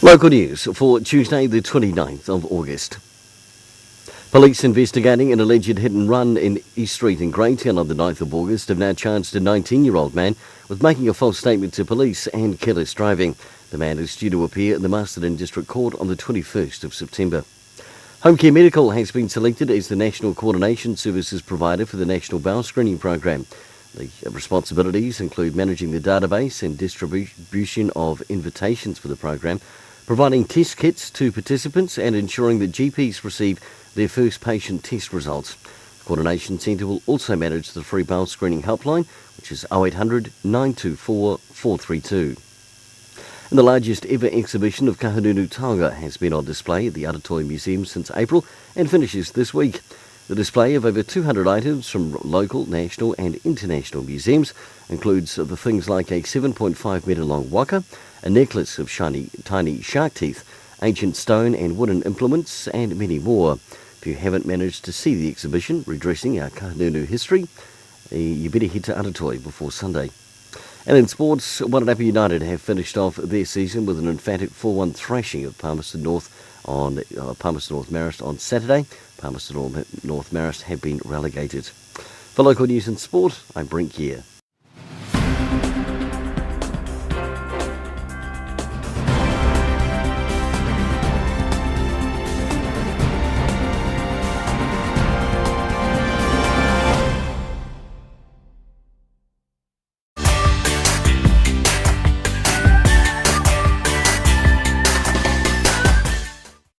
Local news for Tuesday the 29th of August. Police investigating an alleged hit and run in East Street in Greytown on the 9th of August have now charged a 19-year-old man with making a false statement to police and careless driving. The man is due to appear in the Masterton District Court on the 21st of September. Home Care Medical has been selected as the National Coordination Services provider for the National Bowel Screening Program. The responsibilities include managing the database and distribution of invitations for the program, providing test kits to participants and ensuring that GPs receive their first patient test results. The Coordination Centre will also manage the free bowel screening helpline, which is 0800 924 432. And the largest ever exhibition of Kahungunu Taonga has been on display at the Aratoi Museum since April and finishes this week. The display of over 200 items from local, national and international museums includes the things like a 7.5 metre long waka, a necklace of tiny shark teeth, ancient stone and wooden implements and many more. If you haven't managed to see the exhibition, Redressing Our Kahungunu History, you better head to Aratoi before Sunday. And in sports, Wairarapa United have finished off their season with an emphatic 4-1 thrashing of Palmerston North Marist on Saturday. Palmerston North Marist have been relegated. For local news and sport, I'm Brent Gare.